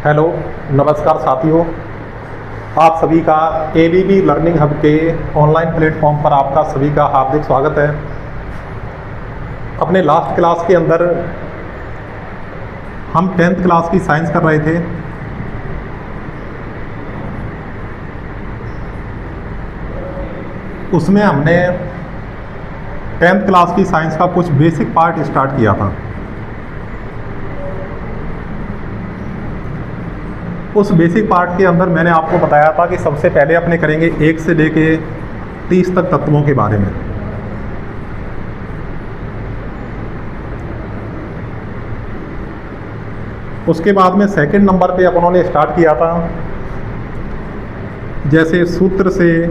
Hello, नमस्कार साथियों। आप सभी का एबीबी लर्निंग हब के ऑनलाइन प्लेटफॉर्म पर आपका सभी का हार्दिक स्वागत है। अपने लास्ट क्लास के अंदर हम 10th क्लास की साइंस कर रहे थे। उसमें हमने 10th क्लास की साइंस का कुछ बेसिक पार्ट स्टार्ट किया था। उस बेसिक पार्ट के अंदर मैंने आपको बताया था कि सबसे पहले अपने करेंगे 1 से लेके 30 तक तत्वों के बारे में। उसके बाद में सेकंड नंबर पे अपनों ने स्टार्ट किया था, जैसे सूत्र से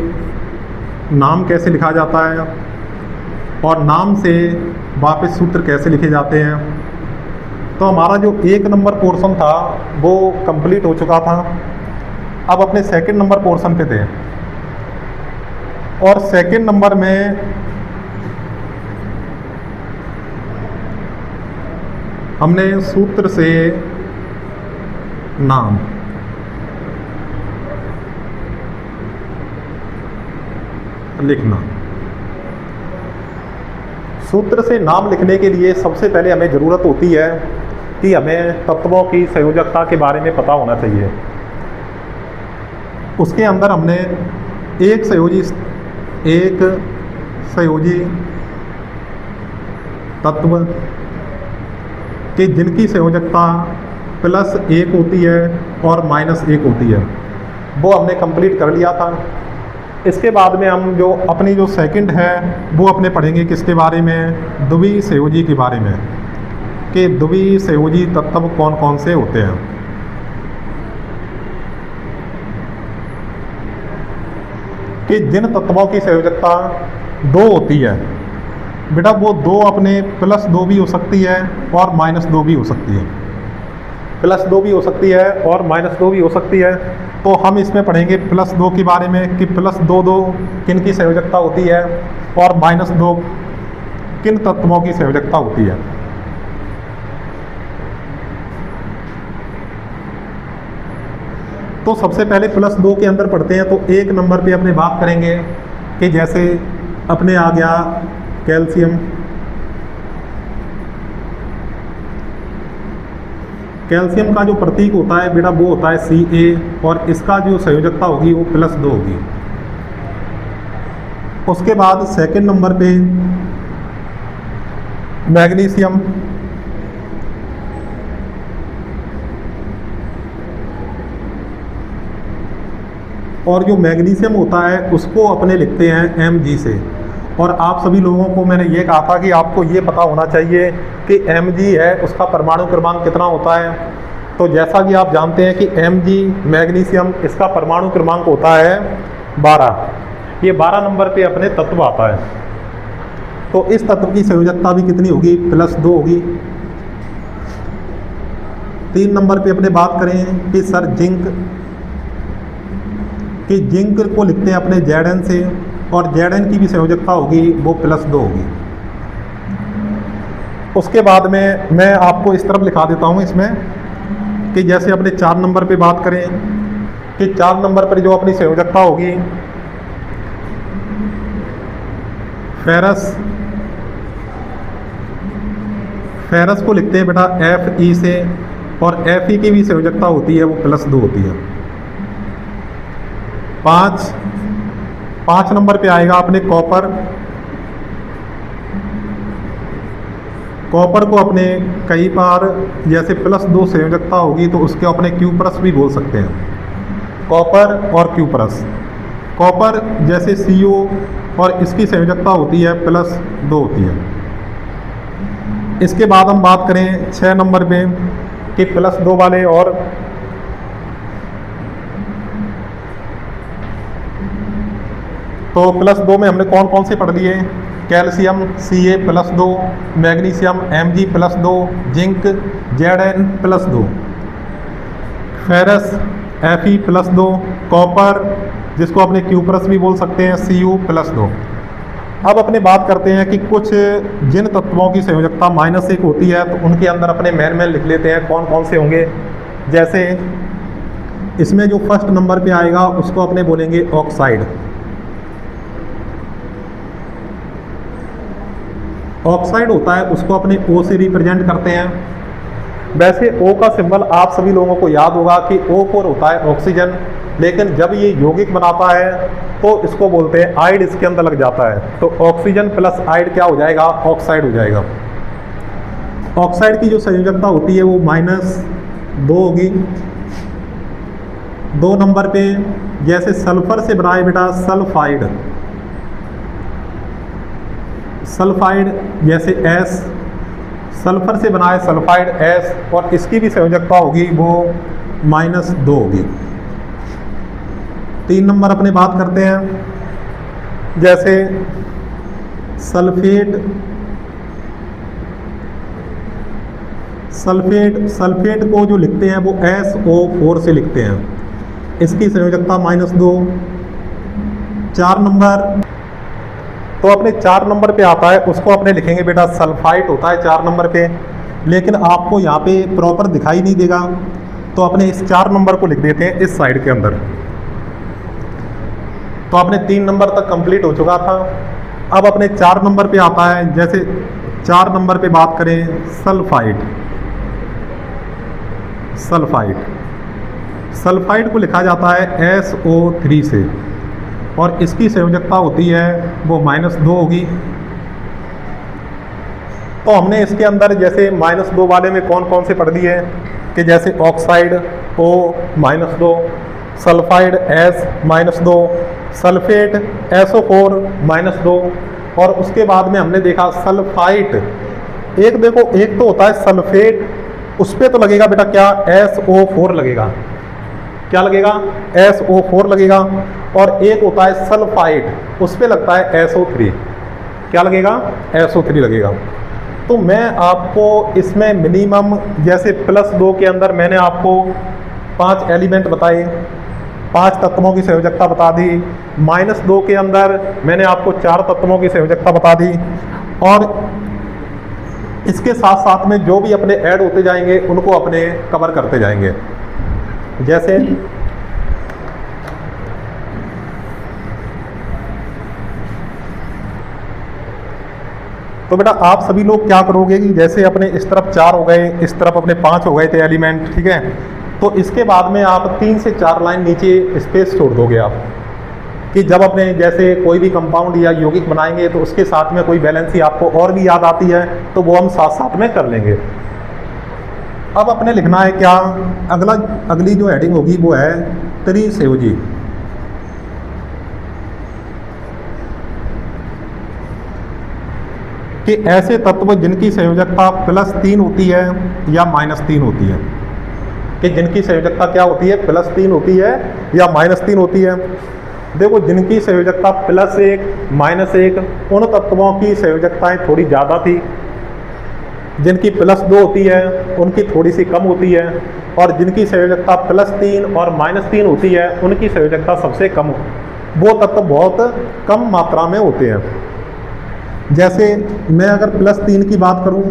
नाम कैसे लिखा जाता है और नाम से वापस सूत्र कैसे लिखे जाते हैं। तो हमारा जो 1 नंबर पोर्शन था वो कंप्लीट हो चुका था। अब अपने सेकंड नंबर पोर्शन पे थे और सेकंड नंबर में हमने सूत्र से नाम लिखना। सूत्र से नाम लिखने के लिए सबसे पहले हमें ज़रूरत होती है कि हमें तत्वों की संयोजकता के बारे में पता होना चाहिए। उसके अंदर हमने एक संयोजी तत्व कि जिनकी संयोजकता +1 होती है और -1 होती है, वो हमने कंप्लीट कर लिया था। इसके बाद में हम जो अपनी जो सेकंड है वो अपने पढ़ेंगे किसके बारे में, द्विवीय संयोजी के बारे में, कि द्विवीय संयोजी तत्व कौन कौन से होते हैं। कि जिन तत्वों की संयोजकता 2 होती है, बेटा वो 2 अपने +2 भी हो सकती है और -2 भी हो सकती है। +2 भी हो सकती है और -2 भी हो सकती है। तो हम इसमें पढ़ेंगे +2 के बारे में कि +2 किन की संयोजकता होती है और -2 किन तत्वों की संयोजकता होती है। तो सबसे पहले +2 के अंदर पढ़ते हैं। तो 1 नंबर पे अपने बात करेंगे कि जैसे अपने आ गया कैल्शियम। कैल्शियम का जो प्रतीक होता है बेटा वो होता है Ca और इसका जो संयोजकता होगी वो +2 होगी। उसके बाद सेकंड नंबर पे मैग्नीशियम। और जो मैग्नीशियम होता है उसको अपने लिखते हैं Mg से। और आप सभी लोगों को मैंने ये कहा था कि आपको ये पता होना चाहिए कि Mg है उसका परमाणु क्रमांक कितना होता है। तो जैसा कि आप जानते हैं कि Mg मैग्नीशियम इसका परमाणु क्रमांक होता है 12। ये 12 नंबर पे अपने तत्व आता है। तो इस तत्व की संयोजकता भी कितनी होगी, +2 होगी। 3 नंबर पे अपने बात करें कि सर जिंक, कि जिंक को लिखते हैं अपने Zn से और Zn की भी संयोजकता होगी वो +2 होगी। उसके बाद में मैं आपको इस तरफ लिखा देता हूँ इसमें कि जैसे अपने 4 नंबर पे बात करें कि 4 नंबर पर जो अपनी संयोजकता होगी फेरस को लिखते हैं बेटा Fe से और Fe की भी संयोजकता होती है वो +2 होती है। 5 नंबर पे आएगा अपने कॉपर। कॉपर को अपने कई बार जैसे +2 संयोजकता होगी तो उसके अपने Q+ भी बोल सकते हैं, कॉपर और Q+। कॉपर जैसे CO और इसकी संयोजकता होती है +2 होती है। इसके बाद हम बात करें 6 नंबर पे कि +2 वाले और तो +2 में हमने कौन कौन से पढ़ लिए, calcium Ca +2, magnesium Mg +2, zinc Zn +2, ferrous Fe +2, copper जिसको अपने Q+ भी बोल सकते हैं Cu +2। अब अपने बात करते हैं कि कुछ जिन तत्वों की संयोजकता -1 होती है तो उनके अंदर अपने मैन लिख लेते हैं कौन कौन से होंगे। जैसे इसमें जो फर्स्ट नंबर पे आएगा उसको अपने बोलेंगे ऑक्साइड। ऑक्साइड होता है उसको अपने O से रिप्रेजेंट करते हैं। वैसे O का सिंबल आप सभी लोगों को याद होगा कि O4 होता है ऑक्सीजन, लेकिन जब ये यौगिक बनाता है तो इसको बोलते हैं आइड, इसके अंदर लग जाता है, तो ऑक्सीजन प्लस आइड क्या हो जाएगा, ऑक्साइड हो जाएगा। ऑक्साइड की जो संयोजकता होती है वो -2 होगी। 2 नंबर पे जैसे सल्फर से बना है बेटा सल्फाइड, सल्फाइड जैसे S, सल्फर से बना है सल्फाइड S, और इसकी भी संयोजकता होगी वो -2 होगी। 3 नंबर अपने बात करते हैं, जैसे सल्फेट, सल्फेट को जो लिखते हैं वो SO4 से लिखते हैं, इसकी संयोजकता -2। 4 नंबर, तो अपने 4 नंबर पे आता है उसको अपने लिखेंगे बेटा सल्फाइट होता है 4 नंबर पे, लेकिन आपको यहाँ पे प्रॉपर दिखाई नहीं देगा, तो अपने इस 4 नंबर को लिख देते हैं इस साइड के अंदर। तो अपने 3 नंबर तक कंप्लीट हो चुका था। अब अपने 4 नंबर पे आता है, जैसे 4 नंबर पे बात करें सल्फाइड, सल्फाइड को लिखा जाता है SO3 से, और इसकी संयोजकता होती है वो -2 होगी। तो हमने इसके अंदर जैसे -2 वाले में कौन कौन से पढ़ दिए कि जैसे oxide O -2, sulphide S -2, sulphate SO4 -2, और उसके बाद में हमने देखा सल्फाइट। एक देखो, एक तो होता है सल्फेट, उस पर तो लगेगा बेटा क्या, SO4 लगेगा, क्या लगेगा, SO4 लगेगा, और एक होता है सल्फाइड, उस पर लगता है SO3, क्या लगेगा, SO3 लगेगा। तो मैं आपको इसमें मिनिमम जैसे +2 के अंदर मैंने आपको 5 एलिमेंट बताए, 5 तत्वों की संयोजकता बता दी। -2 के अंदर मैंने आपको 4 तत्वों की संयोजकता बता दी, और इसके साथ साथ में जो भी अपने ऐड होते जाएंगे उनको अपने कवर करते जाएंगे। जैसे तो बेटा आप सभी लोग क्या करोगे कि जैसे अपने इस तरफ 4 हो गए, इस तरफ अपने 5 हो गए थे एलिमेंट, ठीक है, तो इसके बाद में आप 3 से 4 लाइन नीचे स्पेस छोड़ दोगे आप, कि जब अपने जैसे कोई भी कंपाउंड या यौगिक बनाएंगे तो उसके साथ में कोई बैलेंसी आपको और भी याद आती है तो वो हम साथ साथ में कर लेंगे। अब अपने लिखना है क्या, अगली जो हेडिंग होगी वो है त्रिसंयोजी। कि ऐसे तत्व जिनकी संयोजकता +3 होती है या -3 होती है, कि जिनकी संयोजकता क्या होती है, +3 होती है या -3 होती है। देखो जिनकी संयोजकता +1 -1, उन तत्वों की संयोजकताएं थोड़ी ज़्यादा थी, जिनकी +2 होती है उनकी थोड़ी सी कम होती है, और जिनकी संयोजकता +3 और -3 होती है उनकी संयोजकता सबसे कम, वो तत्व बहुत कम मात्रा में होते हैं। जैसे मैं अगर +3 की बात करूं,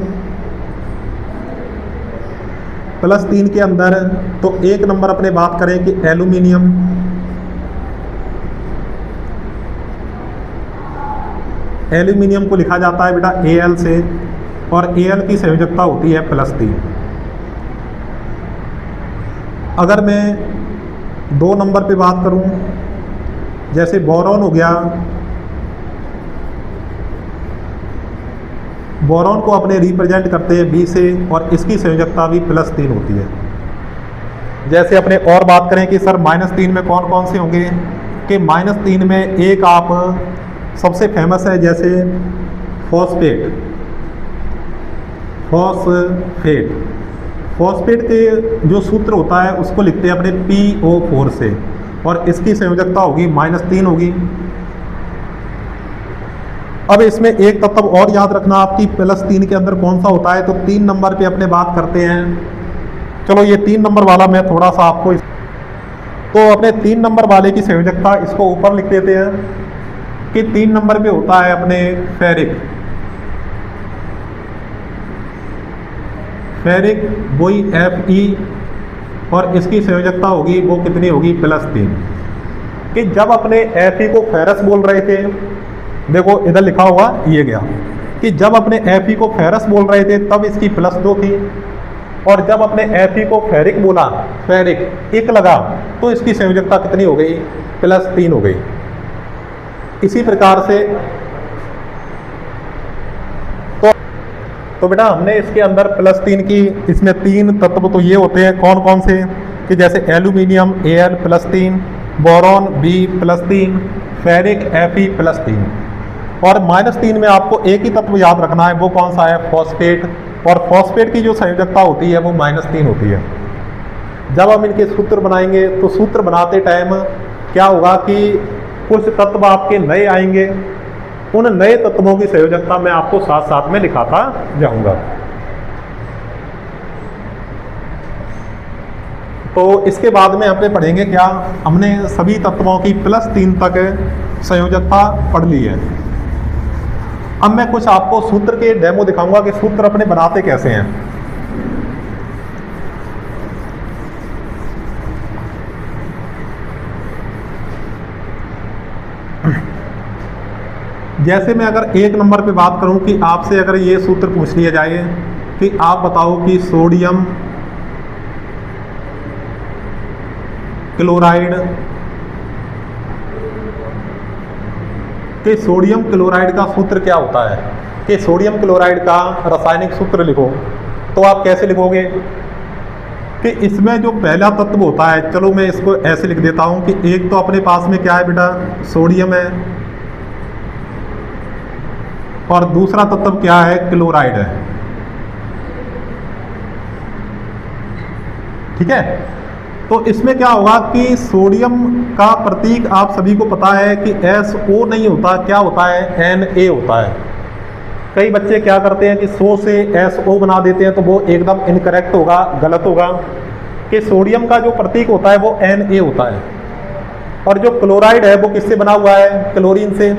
+3 के अंदर तो 1 नंबर अपने बात करें कि एल्यूमिनियम, एल्यूमिनियम को लिखा जाता है बेटा Al से, और Al की संयोजकता होती है +3। अगर मैं 2 नंबर पे बात करूं, जैसे बोरॉन हो गया, बोरॉन को अपने रिप्रेजेंट करते हैं B से, और इसकी संयोजकता भी +3 होती है। जैसे अपने और बात करें कि सर -3 में कौन कौन से होंगे, कि -3 में एक आप सबसे फेमस है जैसे फॉस्फेट, फॉस्फेट के जो सूत्र होता है उसको लिखते हैं अपने PO4 से, और इसकी संयोजकता होगी -3 होगी। अब इसमें एक तत्व और याद रखना आपकी +3 के अंदर कौन सा होता है, तो 3 नंबर पे अपने बात करते हैं। चलो ये 3 नंबर वाला मैं थोड़ा सा आपको, तो अपने 3 नंबर वाले की संयोजकता इसको ऊपर लिख देते हैं कि 3 नंबर पे होता है अपने फेरिक, वही Fe, और इसकी संयोजकता होगी वो कितनी होगी, +3। कि जब अपने Fe को फेरस बोल रहे थे, देखो इधर लिखा हुआ ये गया कि जब अपने Fe को फेरस बोल रहे थे तब इसकी +2 थी, और जब अपने Fe को फेरिक बोला, फेरिक एक लगा, तो इसकी संयोजकता कितनी हो गई, +3 हो गई। इसी प्रकार से तो बेटा हमने इसके अंदर +3 की, इसमें 3 तत्व तो ये होते हैं कौन कौन से, कि जैसे aluminium Al +3, boron B +3, ferric Fe +3। और -3 में आपको एक ही तत्व याद रखना है, वो कौन सा है, फॉस्फेट। और फॉस्फेट की जो संयोजकता होती है वो -3 होती है। जब हम इनके सूत्र बनाएंगे तो सूत्र बनाते टाइम क्या होगा कि कुछ तत्व आपके नए आएंगे, उन नए तत्वों की संयोजकता मैं आपको साथ साथ में दिखाता जाऊंगा। तो इसके बाद में हमने पढ़ेंगे क्या, हमने सभी तत्वों की +3 तक संयोजकता पढ़ ली है। अब मैं कुछ आपको सूत्र के डेमो दिखाऊंगा कि सूत्र अपने बनाते कैसे हैं। जैसे मैं अगर 1 नंबर पे बात करूं कि आपसे अगर ये सूत्र पूछ लिया जाए कि आप बताओ कि सोडियम क्लोराइड का सूत्र क्या होता है, कि सोडियम क्लोराइड का रासायनिक सूत्र लिखो, तो आप कैसे लिखोगे कि इसमें जो पहला तत्व होता है, चलो मैं इसको ऐसे लिख देता हूं कि एक तो अपने पास में क्या है बेटा, सोडियम है, और दूसरा तत्व क्या है, क्लोराइड है। ठीक है, तो इसमें क्या होगा कि सोडियम का प्रतीक आप सभी को पता है कि SO नहीं होता, क्या होता है, Na होता है। कई बच्चे क्या करते हैं कि सो से SO बना देते हैं, तो वो एकदम इनकरेक्ट होगा, गलत होगा। कि सोडियम का जो प्रतीक होता है वो Na होता है, और जो क्लोराइड है वो किससे बना हुआ है, क्लोरीन से।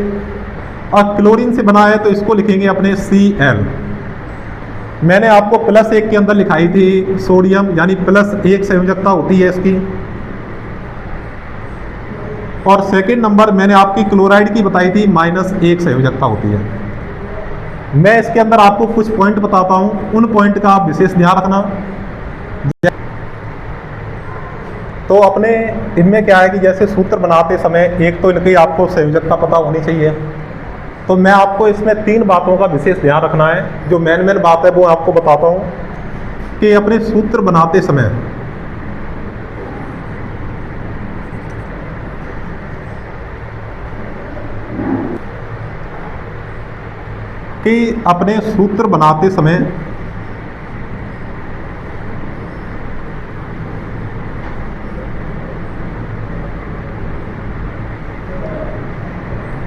और क्लोरीन से बना है तो इसको लिखेंगे अपने Cl। मैंने आपको +1 के अंदर लिखाई थी सोडियम, यानी +1 संयोजकता होती है इसकी। और सेकंड नंबर मैंने आपकी क्लोराइड की बताई थी, -1 संयोजकता होती है। मैं इसके अंदर आपको कुछ पॉइंट बताता हूं, उन पॉइंट का आप विशेष ध्यान रखना। तो अपने इनमें क्या है कि जैसे सूत्र बनाते समय एक तो इनकी आपको संयोजकता पता होनी चाहिए। तो मैं आपको इसमें 3 बातों का विशेष ध्यान रखना है। जो मेन बात है वो आपको बताता हूँ कि अपने सूत्र बनाते समय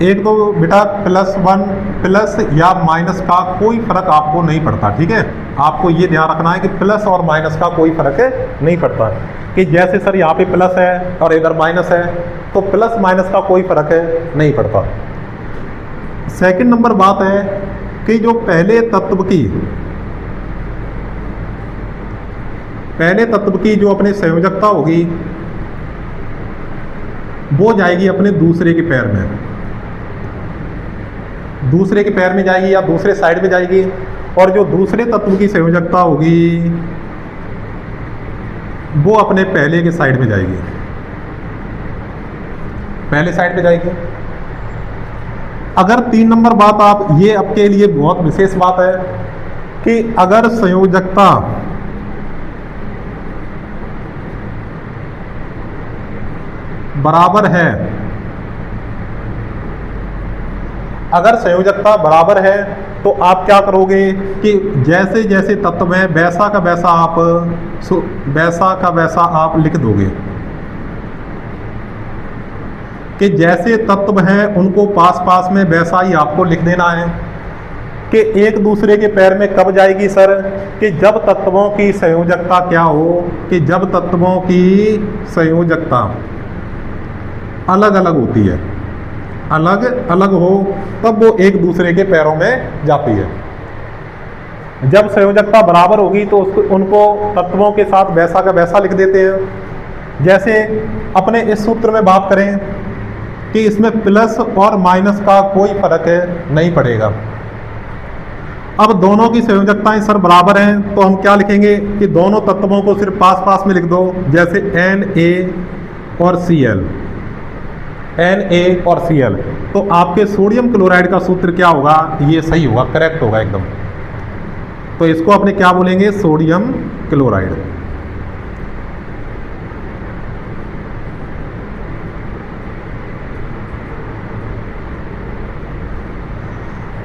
एक तो बेटा +1 प्लस या माइनस का कोई फर्क आपको नहीं पड़ता। ठीक है, आपको ये ध्यान रखना है कि प्लस और माइनस का कोई फर्क नहीं पड़ता। कि जैसे सर यहाँ पे प्लस है और इधर माइनस है, तो प्लस माइनस का कोई फर्क नहीं पड़ता। सेकंड नंबर बात है कि जो पहले तत्व की जो अपने संयोजकता होगी वो जाएगी अपने दूसरे के पैर में जाएगी या दूसरे साइड में जाएगी, और जो दूसरे तत्व की संयोजकता होगी वो अपने पहले के साइड में जाएगी, पहले साइड में जाएगी। अगर 3 नंबर बात आप, ये आपके लिए बहुत विशेष बात है कि अगर संयोजकता बराबर है, तो आप क्या करोगे कि जैसे जैसे तत्व है वैसा का वैसा आप लिख दोगे। कि जैसे तत्व हैं उनको पास पास में वैसा ही आपको लिख देना है। कि एक दूसरे के पैर में कब जाएगी सर, कि जब तत्वों की संयोजकता क्या हो, कि जब तत्वों की संयोजकता अलग अलग होती है, अलग अलग हो, तब वो एक दूसरे के पैरों में जाती है। जब संयोजकता बराबर होगी तो उसको उनको तत्वों के साथ वैसा का वैसा लिख देते हैं। जैसे अपने इस सूत्र में बात करें कि इसमें प्लस और माइनस का कोई फर्क नहीं पड़ेगा। अब दोनों की संयोजकताएं सर बराबर हैं तो हम क्या लिखेंगे कि दोनों तत्वों को सिर्फ पास पास में लिख दो, जैसे Na और Cl, Na और Cl। तो आपके सोडियम क्लोराइड का सूत्र क्या होगा, ये सही होगा, करेक्ट होगा एकदम। तो इसको अपने क्या बोलेंगे, सोडियम क्लोराइड।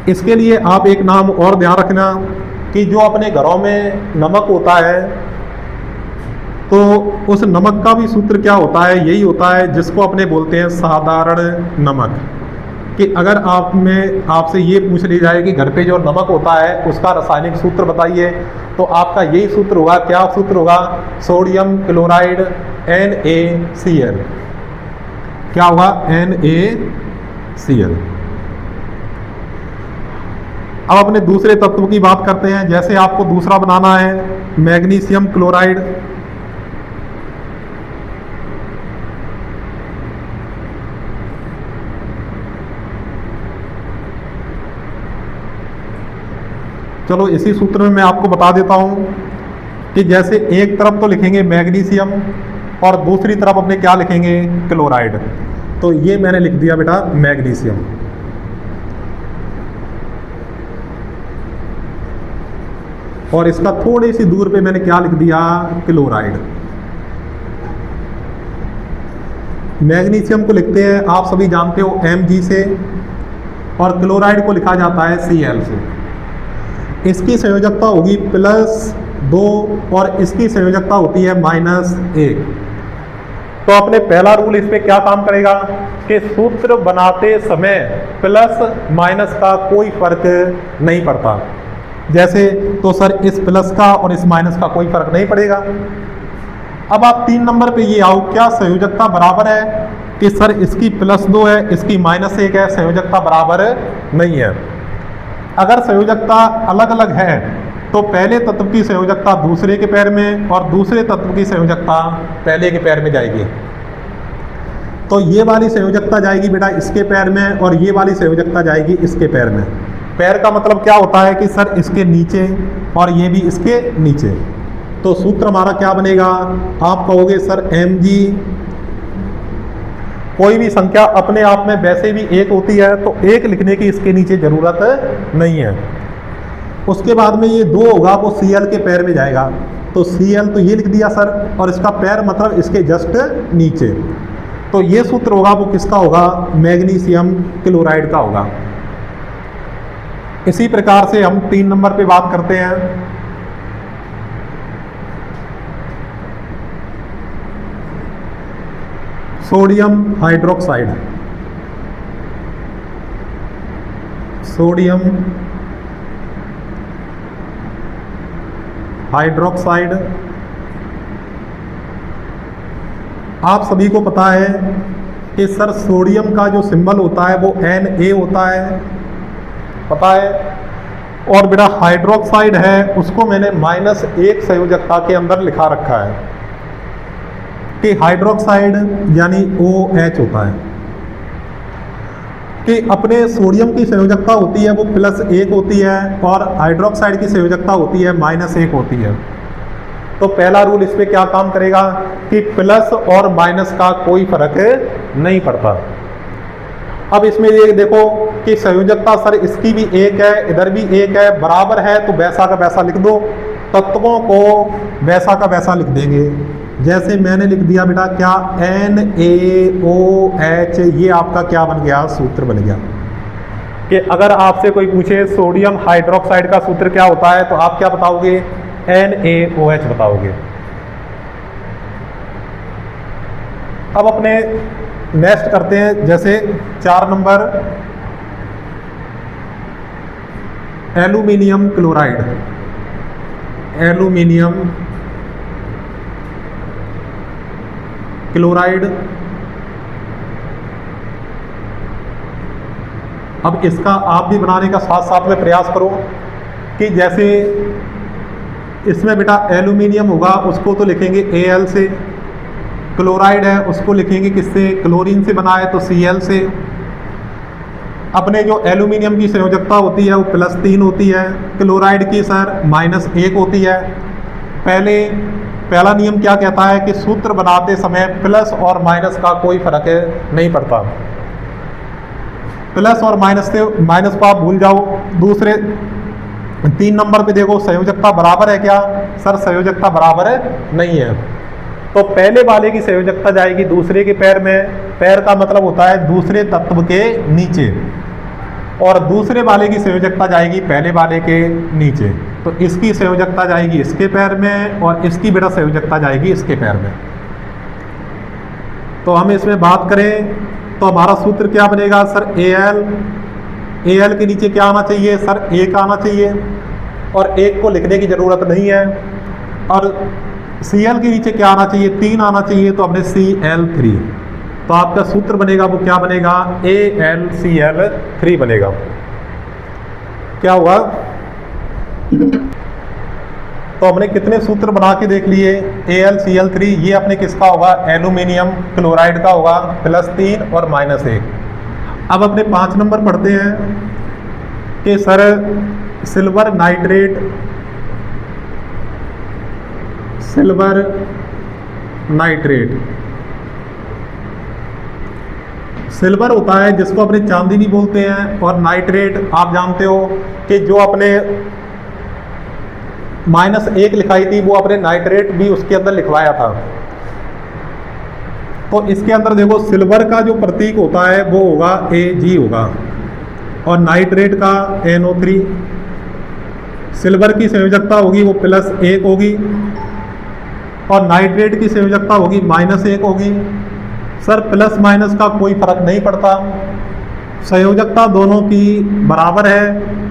इसके लिए आप एक नाम और ध्यान रखना कि जो अपने घरों में नमक होता है तो उस नमक का भी सूत्र क्या होता है, यही होता है जिसको अपने बोलते हैं साधारण नमक। कि अगर आपसे ये पूछ ली जाए कि घर पे जो नमक होता है उसका रासायनिक सूत्र बताइए, तो आपका यही सूत्र होगा। क्या सूत्र होगा, सोडियम क्लोराइड NaCl। क्या होगा, NaCl। अब अपने दूसरे तत्व की बात करते हैं। जैसे आपको दूसरा बनाना है मैग्नीशियम क्लोराइड, चलो इसी सूत्र में मैं आपको बता देता हूं कि जैसे एक तरफ तो लिखेंगे मैग्नीशियम और दूसरी तरफ अपने क्या लिखेंगे, क्लोराइड। तो ये मैंने लिख दिया बेटा मैग्नीशियम। और इसका थोड़ी सी दूर पे मैंने क्या लिख दिया, क्लोराइड। मैग्नीशियम को लिखते हैं आप सभी जानते हो Mg से, और क्लोराइड को लिखा जाता है Cl से। इसकी संयोजकता होगी +2 और इसकी संयोजकता होती है -1। तो अपने पहला रूल इस पे क्या काम करेगा कि सूत्र बनाते समय प्लस माइनस का कोई फर्क नहीं पड़ता। जैसे तो सर इस प्लस का और इस माइनस का कोई फर्क नहीं पड़ेगा। अब आप 3 नंबर पे ये आओ, क्या संयोजकता बराबर है कि सर इसकी +2 है इसकी -1 है, संयोजकता बराबर नहीं है। अगर संयोजकता अलग अलग है तो पहले तत्व की संयोजकता दूसरे के पैर में और दूसरे तत्व की संयोजकता पहले के पैर में जाएगी। तो ये वाली संयोजकता जाएगी बेटा इसके पैर में और ये वाली संयोजकता जाएगी इसके पैर में। पैर का मतलब क्या होता है कि सर इसके नीचे और ये भी इसके नीचे। तो सूत्र हमारा क्या बनेगा, आप कहोगे सर Mg, कोई भी संख्या अपने आप में वैसे भी एक होती है तो एक लिखने की इसके नीचे जरूरत नहीं है। उसके बाद में ये 2 होगा वो Cl के पैर में जाएगा। तो Cl तो ये लिख दिया सर, और इसका पैर मतलब इसके जस्ट नीचे। तो ये सूत्र होगा वो किसका होगा, मैग्नीशियम क्लोराइड का होगा। इसी प्रकार से हम 3 नंबर पे बात करते हैं। Sodium hydroxide. सोडियम हाइड्रोक्साइड, आप सभी को पता है कि सर सोडियम का जो सिंबल होता है वो Na होता है, पता है। और बेटा हाइड्रोक्साइड है उसको मैंने -1 संयोजकता के अंदर लिखा रखा है कि हाइड्रोक्साइड यानी OH होता है। कि अपने सोडियम की संयोजकता होती है वो +1 होती है और हाइड्रोक्साइड की संयोजकता होती है -1 होती है। तो पहला रूल इस पे क्या काम करेगा कि प्लस और माइनस का कोई फर्क नहीं पड़ता। अब इसमें ये देखो कि संयोजकता सर इसकी भी 1 है इधर भी 1 है, बराबर है तो वैसा का वैसा लिख दो, तत्वों को वैसा का वैसा लिख देंगे। जैसे मैंने लिख दिया बेटा क्या, NaOH, ये आपका क्या बन गया, सूत्र बन गया। कि अगर आपसे कोई पूछे सोडियम हाइड्रोक्साइड का सूत्र क्या होता है तो आप क्या बताओगे, NaOH बताओगे। अब अपने नेक्स्ट करते हैं, जैसे 4 number aluminium chloride. Aluminium chloride. अब इसका आप भी बनाने का साथ साथ में प्रयास करो कि जैसे इसमें बेटा एल्यूमिनियम होगा, उसको तो लिखेंगे Al से, क्लोराइड है उसको लिखेंगे किससे, क्लोरीन से बना है तो Cl से। अपने जो एल्यूमिनियम की संयोजकता होती है वो +3 होती है, क्लोराइड की सर -1 होती है। पहला नियम क्या कहता है कि सूत्र बनाते समय प्लस और माइनस का कोई फर्क नहीं पड़ता, प्लस और माइनस को आप भूल जाओ। दूसरे 3 नंबर पे देखो संयोजकता बराबर है क्या, सर संयोजकता बराबर नहीं है। तो पहले वाले की संयोजकता जाएगी दूसरे के पैर में, पैर का मतलब होता है दूसरे तत्व के नीचे, और दूसरे वाले की संयोजकता जाएगी पहले वाले के नीचे। तो इसकी संयोजकता जाएगी इसके पैर में और इसकी बेटा संयोजकता जाएगी इसके पैर में। तो हम इसमें बात करें तो हमारा सूत्र क्या बनेगा सर, Al के नीचे क्या आना चाहिए सर, 1 आना चाहिए, और 1 को लिखने की ज़रूरत नहीं है। और Cl के नीचे क्या आना चाहिए, 3 आना चाहिए, तो हमने Cl3। तो आपका सूत्र बनेगा वो क्या बनेगा, AlCl3 बनेगा। क्या हुआ, तो हमने कितने सूत्र बना के देख लिए, AlCl3 ये अपने किसका होगा, एल्यूमिनियम क्लोराइड का होगा, +3 और -1। अब अपने 5 नंबर पढ़ते हैं कि सर सिल्वर नाइट्रेट, सिल्वर होता है जिसको अपने चांदी भी बोलते हैं, और नाइट्रेट आप जानते हो कि जो अपने -1 लिखाई थी वो अपने नाइट्रेट भी उसके अंदर लिखवाया था। तो इसके अंदर देखो सिल्वर का जो प्रतीक होता है वो होगा Ag होगा, और नाइट्रेट का NO3। सिल्वर की संयोजकता होगी वो +1 होगी, और नाइट्रेट की संयोजकता होगी -1 होगी। सर प्लस माइनस का कोई फर्क नहीं पड़ता, संयोजकता दोनों की बराबर है।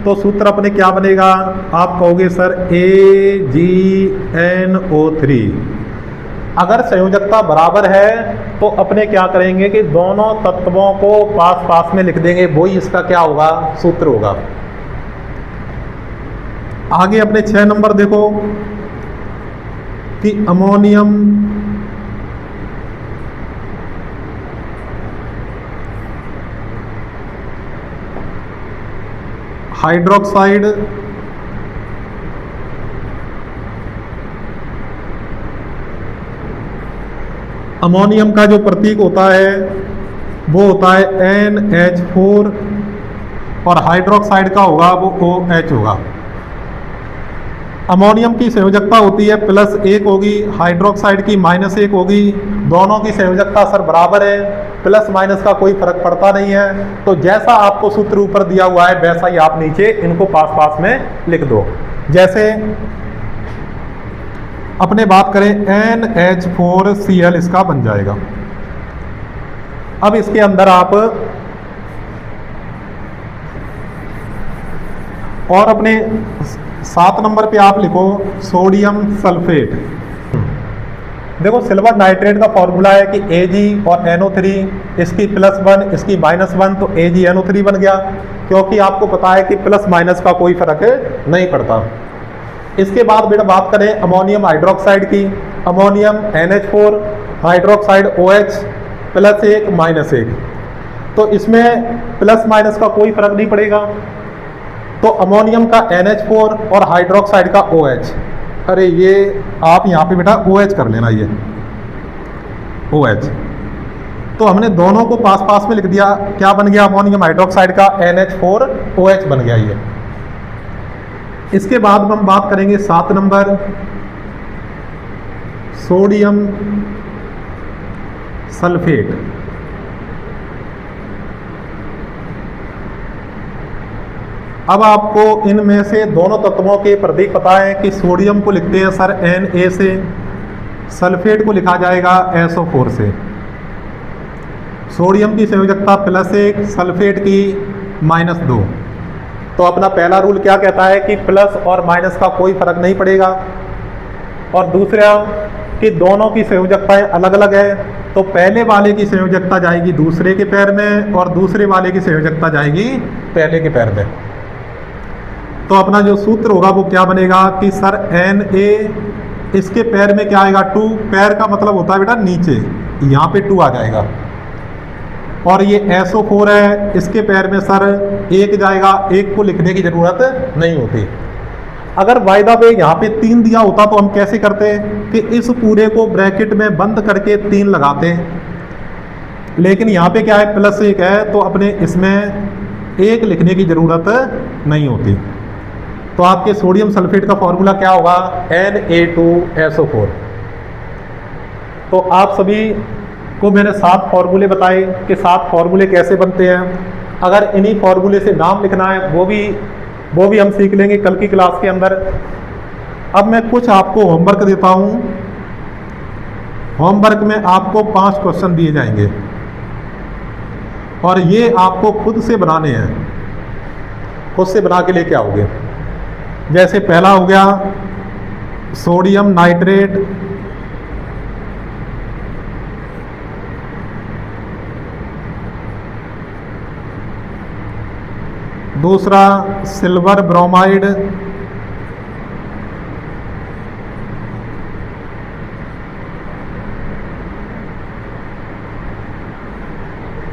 तो सूत्र अपने क्या बनेगा, आप कहोगे सर AgNO3। अगर संयोजकता बराबर है तो अपने क्या करेंगे कि दोनों तत्वों को पास पास में लिख देंगे, वही इसका क्या होगा, सूत्र होगा। आगे अपने 6 नंबर देखो कि अमोनियम हाइड्रोक्साइड अमोनियम का जो प्रतीक होता है वो होता है NH4, और हाइड्रोक्साइड का होगा वो OH होगा। अमोनियम की संयोजकता होती है +1 होगी, हाइड्रोक्साइड की -1 होगी। दोनों की संयोजकता सर बराबर है, प्लस माइनस का कोई फर्क पड़ता नहीं है। तो जैसा आपको सूत्र ऊपर दिया हुआ है वैसा ही आप नीचे इनको पास पास में लिख दो। जैसे अपने बात करें NH4Cl इसका बन जाएगा। अब इसके अंदर आप और अपने 7 नंबर पे आप लिखो सोडियम सल्फेट। देखो सिल्वर नाइट्रेट का फॉर्मूला है कि Ag और NO3, इसकी +1 इसकी -1, तो AgNO3 बन गया, क्योंकि आपको पता है कि प्लस माइनस का कोई फर्क नहीं पड़ता। इसके बाद बेटा बात करें अमोनियम हाइड्रोक्साइड की, अमोनियम NH4 हाइड्रोक्साइड OH +1 -1, तो इसमें प्लस माइनस का कोई फर्क नहीं पड़ेगा। तो अमोनियम का NH4 और हाइड्रोक्साइड का OH, अरे ये आप यहाँ पे बेटा OH कर लेना, ये OH। तो हमने दोनों को पास पास में लिख दिया, क्या बन गया, अमोनियम हाइड्रोक्साइड का NH4OH बन गया ये। इसके बाद हम बात करेंगे 7 नंबर सोडियम सल्फेट। अब आपको इनमें से दोनों तत्वों के प्रतीक पता है कि सोडियम को लिखते हैं सर Na से, सल्फेट को लिखा जाएगा SO4 से। सोडियम की संयोजकता +1, सल्फेट की -2। तो अपना पहला रूल क्या कहता है कि प्लस और माइनस का कोई फर्क नहीं पड़ेगा, और दूसरा कि दोनों की संयोजकताएं अलग अलग है। तो पहले वाले की संयोजकता जाएगी दूसरे के पैर में, और दूसरे वाले की संयोजकता जाएगी पहले के पैर में। तो अपना जो सूत्र होगा वो क्या बनेगा कि सर Na, इसके पैर में क्या आएगा 2, पैर का मतलब होता है बेटा नीचे, यहाँ पे 2 आ जाएगा। और ये SO4 है, इसके पैर में सर 1 जाएगा, 1 को लिखने की ज़रूरत नहीं होती। अगर बाय द वे यहाँ पे 3 दिया होता तो हम कैसे करते कि इस पूरे को ब्रैकेट में बंद करके 3 लगाते, लेकिन यहाँ पे क्या है +1 है, तो अपने इसमें 1 लिखने की ज़रूरत नहीं होती। तो आपके सोडियम सल्फेट का फॉर्मूला क्या होगा Na2SO4। तो आप सभी को मैंने 7 फॉर्मूले बताए कि 7 फॉर्मूले कैसे बनते हैं। अगर इन्हीं फॉर्मूले से नाम लिखना है वो भी हम सीख लेंगे कल की क्लास के अंदर। अब मैं कुछ आपको होमवर्क देता हूँ। होमवर्क में आपको 5 क्वेश्चन दिए जाएंगे और ये आपको खुद से बनाने हैं, खुद से बना के लेके आओगे। जैसे पहला हो गया सोडियम नाइट्रेट, दूसरा सिल्वर ब्रोमाइड,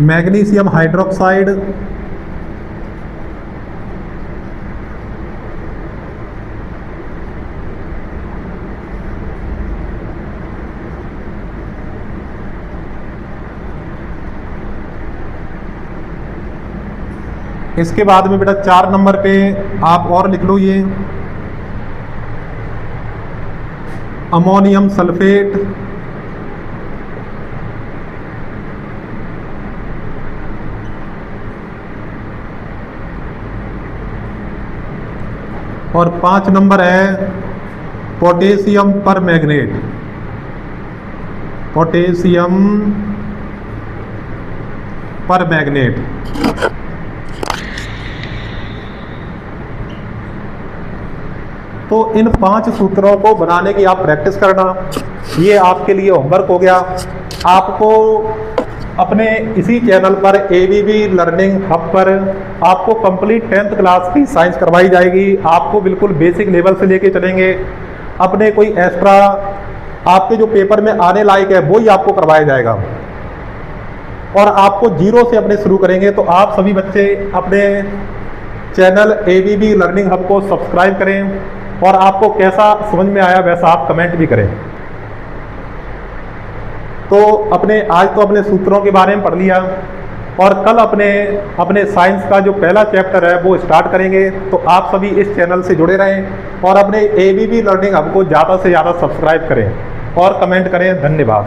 मैग्नीशियम हाइड्रोक्साइड, इसके बाद में बेटा 4 नंबर पे आप और लिख लो ये अमोनियम सल्फेट, और 5 नंबर है पोटेशियम परमैंगनेट, पोटेशियम परमैंगनेट। तो इन 5 सूत्रों को बनाने की आप प्रैक्टिस करना, ये आपके लिए होमवर्क हो गया। आपको अपने इसी चैनल पर ABB लर्निंग हब पर आपको कंप्लीट 10th क्लास की साइंस करवाई जाएगी। आपको बिल्कुल बेसिक लेवल से लेके चलेंगे, अपने कोई एक्स्ट्रा आपके जो पेपर में आने लायक है वो ही आपको करवाया जाएगा और आपको 0 से अपने शुरू करेंगे। तो आप सभी बच्चे अपने चैनल ABB लर्निंग हब को सब्सक्राइब करें और आपको कैसा समझ में आया वैसा आप कमेंट भी करें। तो आज तो अपने सूत्रों के बारे में पढ़ लिया और कल अपने साइंस का जो पहला चैप्टर है वो स्टार्ट करेंगे। तो आप सभी इस चैनल से जुड़े रहें और अपने ABB लर्निंग हब को ज़्यादा से ज़्यादा सब्सक्राइब करें और कमेंट करें। धन्यवाद।